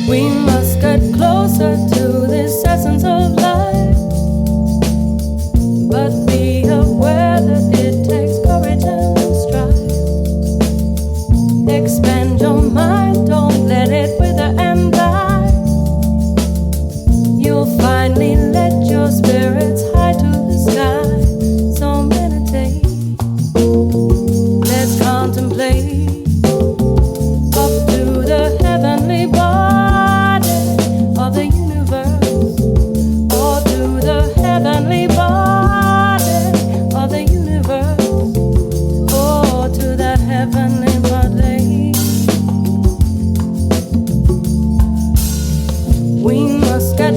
We must get closer to this essence of life, but be aware that it takes courage and strife. Expand your mind, don't let it wither and die. You'll finally let your spirits high to the sky. So meditate, let's contemplate up to the heavenly body of the universe, or to the heavenly body of the universe, or to the heavenly body. We must get